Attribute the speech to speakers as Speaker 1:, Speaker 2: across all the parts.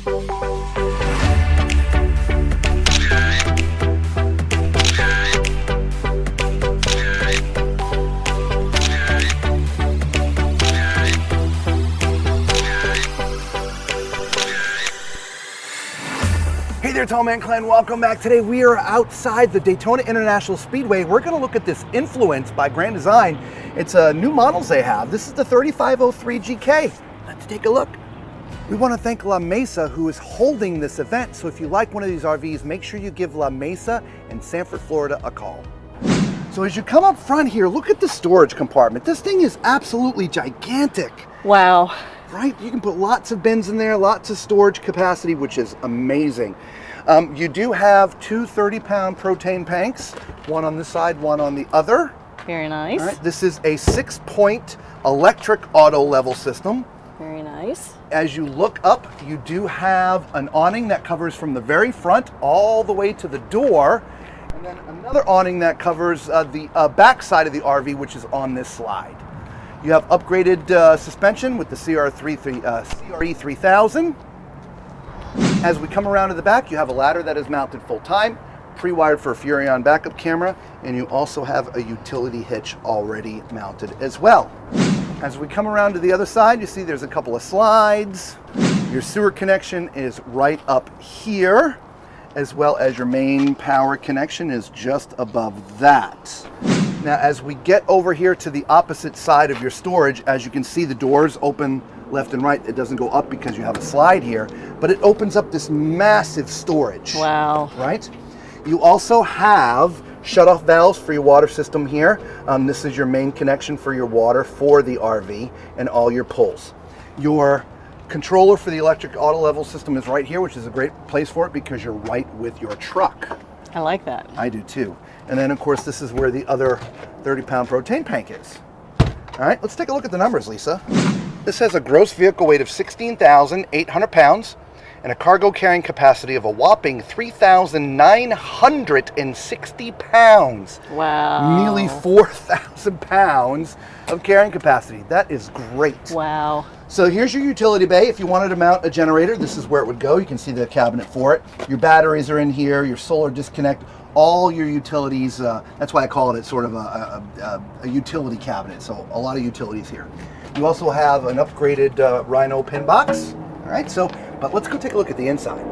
Speaker 1: Hey there, Tall Man Clan, welcome back. Today we are outside the Daytona International Speedway. We're gonna look at this Influence by Grand Design. It's new models they have. This is the 3503 GK. Let's take a look. We wanna thank La Mesa who is holding this event. So if you like one of these RVs, make sure you give La Mesa in Sanford, Florida a call. So as you come up front here, look at the storage compartment. This thing is absolutely gigantic.
Speaker 2: Wow.
Speaker 1: Right? You can put lots of bins in there, lots of storage capacity, which is amazing. You do have two 30-pound propane tanks, one on this side, one on the other.
Speaker 2: Very nice.
Speaker 1: All right, this is a 6-point electric auto level system.
Speaker 2: Very nice.
Speaker 1: As you look up, you do have an awning that covers from the very front all the way to the door, and then another awning that covers the back side of the RV, which is on this slide. You have upgraded suspension with the CRE 3000. As we come around to the back, you have a ladder that is mounted full time, pre-wired for a Furrion backup camera, and you also have a utility hitch already mounted as well. As we come around to the other side, you see there's a couple of slides. Your sewer connection is right up here, as well as your main power connection is just above that. Now, as we get over here to the opposite side of your storage, as you can see, the doors open left and right. It doesn't go up because you have a slide here, but it opens up this massive storage.
Speaker 2: Wow.
Speaker 1: Right? You also have shut-off valves for your water system here. This is your main connection for your water for the RV and all your pulls. Your controller for the electric auto level system is right here, which is a great place for it because you're right with your truck.
Speaker 2: I like that.
Speaker 1: I do too. And then of course this is where the other 30-pound propane tank is. All right, let's take a look at the numbers, Lisa. This has a gross vehicle weight of 16,800 pounds and a cargo carrying capacity of a whopping 3,960 pounds.
Speaker 2: Wow.
Speaker 1: Nearly 4,000 pounds of carrying capacity. That is great.
Speaker 2: Wow.
Speaker 1: So here's your utility bay. If you wanted to mount a generator, this is where it would go. You can see the cabinet for it. Your batteries are in here, your solar disconnect, all your utilities. That's why I call it sort of a utility cabinet. So a lot of utilities here. You also have an upgraded Rhino pin box. All right, but let's go take a look at the inside.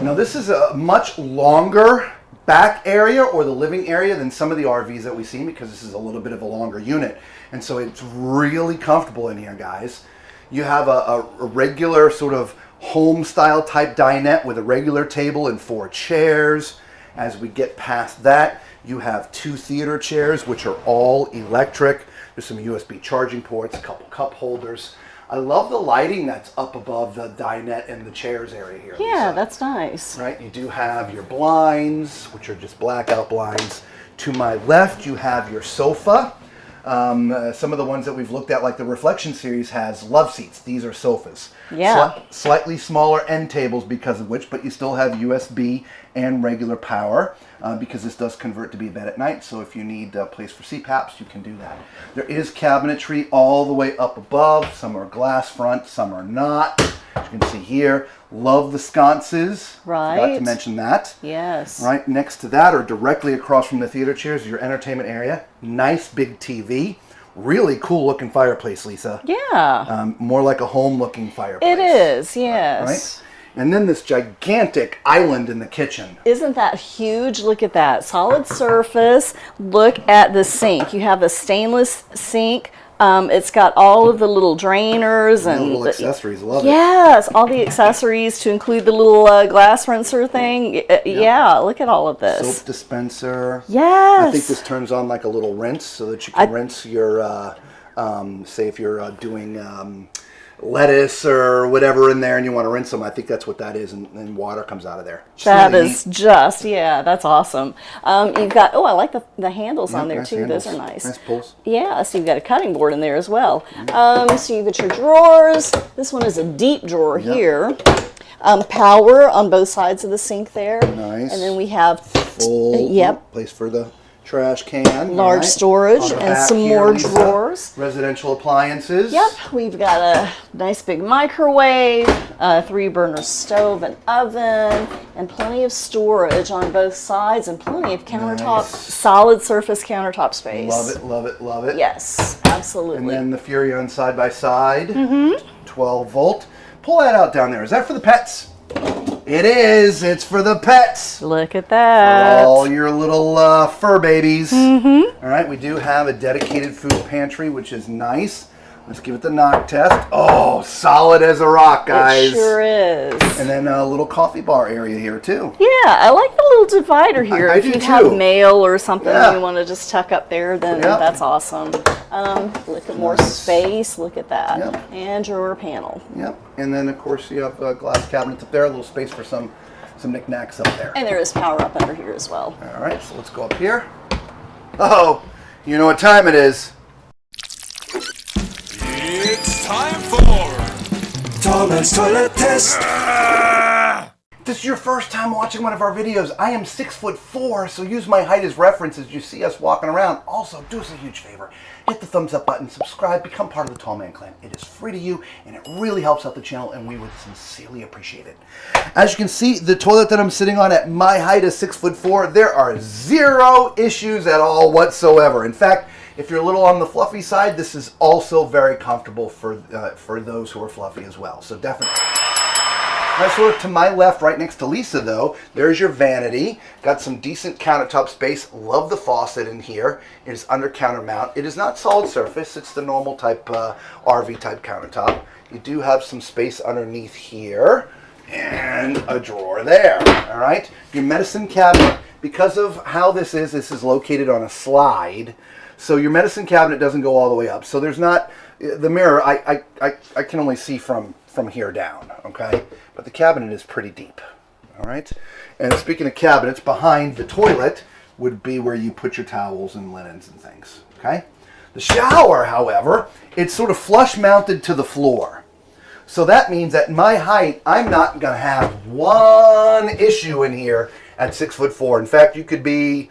Speaker 1: Now this is a much longer back area or the living area than some of the RVs that we've seen because this is a little bit of a longer unit. And so it's really comfortable in here, guys. You have a regular sort of home style type dinette with a regular table and 4 chairs. As we get past that, you have 2 theater chairs, which are all electric. There's some USB charging ports, a couple cup holders. I love the lighting that's up above the dinette and the chairs area here.
Speaker 2: Yeah,
Speaker 1: Lisa.
Speaker 2: that's nice.
Speaker 1: Right, you do have your blinds, which are just blackout blinds. To my left, you have your sofa. Some of the ones that we've looked at, like the Reflection series, has love seats. These are sofas.
Speaker 2: Yeah.
Speaker 1: Slightly smaller end tables because of which, but you still have USB and regular power because this does convert to be a bed at night. So if you need a place for CPAPs, you can do that. There is cabinetry all the way up above. Some are glass front, some are not. As you can see here, love the sconces.
Speaker 2: Right.
Speaker 1: Forgot to mention that.
Speaker 2: Yes.
Speaker 1: Right next to that, or directly across from the theater chairs, is your entertainment area. Nice big TV. Really cool looking fireplace, Lisa.
Speaker 2: Yeah.
Speaker 1: More like a home looking fireplace.
Speaker 2: It is, yes.
Speaker 1: Right? And then this gigantic island in the kitchen.
Speaker 2: Isn't that huge? Look at that. Solid surface. Look at the sink. You have a stainless sink. It's got all of the little drainers and
Speaker 1: little accessories. Love it.
Speaker 2: Yes, all the accessories to include the little glass rinser thing. Yeah, look at all of this.
Speaker 1: Soap dispenser.
Speaker 2: Yes.
Speaker 1: I think this turns on like a little rinse so that you can rinse your, say if you're doing lettuce or whatever in there and you want to rinse them. I think that's what that is, and water comes out of there.
Speaker 2: That is just, yeah, that's awesome. You've got, I like the handles on there
Speaker 1: nice
Speaker 2: too.
Speaker 1: handles.
Speaker 2: Those are nice.
Speaker 1: Nice pulls.
Speaker 2: Yeah, so you've got a cutting board in there as well. So you've got your drawers. This one is a deep drawer here. Power on both sides of the sink there.
Speaker 1: Nice.
Speaker 2: And then we have
Speaker 1: Full place for the trash can.
Speaker 2: Large
Speaker 1: right?
Speaker 2: storage
Speaker 1: On the
Speaker 2: and
Speaker 1: back
Speaker 2: some
Speaker 1: here,
Speaker 2: more
Speaker 1: Lisa,
Speaker 2: drawers.
Speaker 1: residential appliances.
Speaker 2: Yep, we've got a nice big microwave, a 3-burner stove, an oven, and plenty of storage on both sides and plenty of countertop,
Speaker 1: Nice.
Speaker 2: solid surface countertop space.
Speaker 1: Love it, love it, love it.
Speaker 2: Yes, absolutely.
Speaker 1: And then the Furrion side by side, 12 volt. Pull that out down there. Is that for the pets? It is. It's for the pets.
Speaker 2: Look at that.
Speaker 1: For all your little fur babies. All right, we do have a dedicated food pantry, which is nice. Let's give it the knock test. Oh, solid as a rock, guys.
Speaker 2: It sure is.
Speaker 1: And then a little coffee bar area here, too.
Speaker 2: Yeah, I like the little divider here.
Speaker 1: I
Speaker 2: if
Speaker 1: do
Speaker 2: you have
Speaker 1: too.
Speaker 2: mail or something
Speaker 1: Yeah.
Speaker 2: you want to just tuck up there, then
Speaker 1: Yep.
Speaker 2: that's awesome. Look at more space. Look at that.
Speaker 1: Yep.
Speaker 2: And drawer panel.
Speaker 1: Yep. And then, of course, you have glass cabinets up there, a little space for some knickknacks up there.
Speaker 2: And there is power up under here as well.
Speaker 1: All right, so let's go up here. Oh, you know what time it is.
Speaker 3: It's time for Tall Man's Toilet Test.
Speaker 1: If this is your first time watching one of our videos, I am 6'4", so use my height as reference as you see us walking around. Also, do us a huge favor. Hit the thumbs up button, subscribe, become part of the Tall Man Clan. It is free to you, and it really helps out the channel, and we would sincerely appreciate it. As you can see, the toilet that I'm sitting on at my height is 6'4". There are 0 issues at all whatsoever. In fact, if you're a little on the fluffy side, this is also very comfortable for those who are fluffy as well. So definitely. Now, sort of to my left, right next to Lisa, though, there's your vanity. Got some decent countertop space. Love the faucet in here. It is under counter mount. It is not solid surface. It's the normal type RV type countertop. You do have some space underneath here and a drawer there. All right. Your medicine cabinet, because of how this is located on a slide. So your medicine cabinet doesn't go all the way up. So there's not the mirror. I can only see from here down. Okay. But the cabinet is pretty deep, all right? And speaking of cabinets, behind the toilet would be where you put your towels and linens and things, okay? The shower, however, it's sort of flush mounted to the floor. So that means at my height, I'm not gonna have one issue in here at 6'4". In fact, you could be,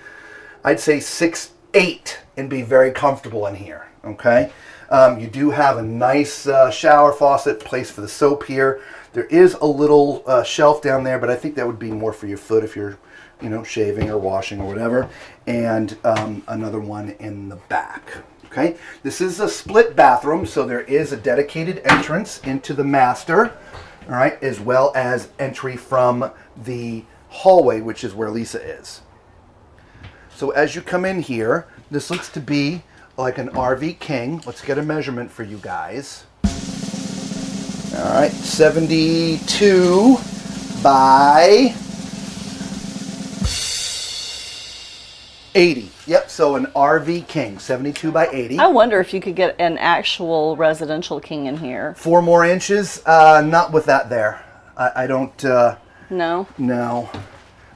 Speaker 1: I'd say 6'8" and be very comfortable in here, okay? You do have a nice shower faucet, place for the soap here. There is a little shelf down there, but I think that would be more for your foot if you're, shaving or washing or whatever. And another one in the back. Okay, this is a split bathroom, so there is a dedicated entrance into the master. All right, as well as entry from the hallway, which is where Lisa is. So as you come in here, this looks to be like an RV King. Let's get a measurement for you guys. All right, 72 by 80. Yep, so an RV King, 72 by 80.
Speaker 2: I wonder if you could get an actual residential king in here.
Speaker 1: 4 more inches, not with that there. I don't,
Speaker 2: No?
Speaker 1: no.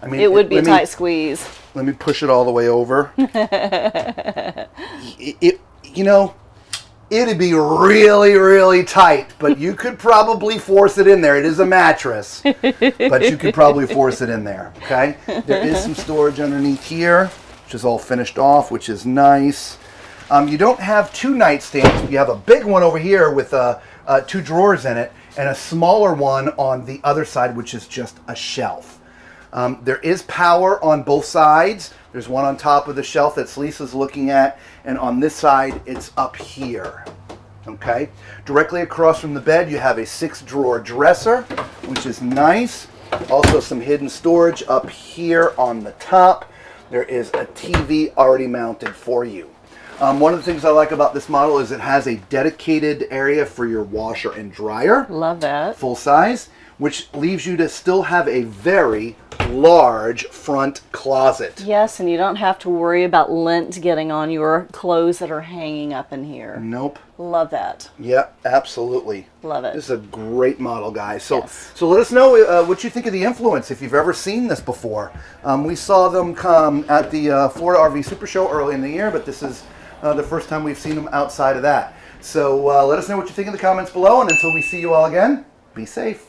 Speaker 1: I mean,
Speaker 2: It would be a tight squeeze.
Speaker 1: Let me push it all the way over. It'd be really, really tight, but you could probably force it in there. It is a mattress, but you could probably force it in there, okay? There is some storage underneath here, which is all finished off, which is nice. You don't have 2 nightstands. You have a big one over here with 2 drawers in it, and a smaller one on the other side, which is just a shelf. There is power on both sides. There's one on top of the shelf that's Lisa's looking at, and on this side, it's up here, okay? Directly across from the bed, you have a 6-drawer dresser, which is nice. Also some hidden storage up here on the top. There is a TV already mounted for you. One of the things I like about this model is it has a dedicated area for your washer and dryer.
Speaker 2: Love that.
Speaker 1: Full size, which leaves you to still have a very large front closet.
Speaker 2: Yes, and you don't have to worry about lint getting on your clothes that are hanging up in here.
Speaker 1: Nope.
Speaker 2: Love that.
Speaker 1: Yeah, absolutely.
Speaker 2: Love it.
Speaker 1: This is a great model, guys. So,
Speaker 2: Yes.
Speaker 1: so let us know what you think of the Influence, if you've ever seen this before. We saw them come at the Florida RV Super Show early in the year, but this is the first time we've seen them outside of that. So let us know what you think in the comments below, and until we see you all again, be safe.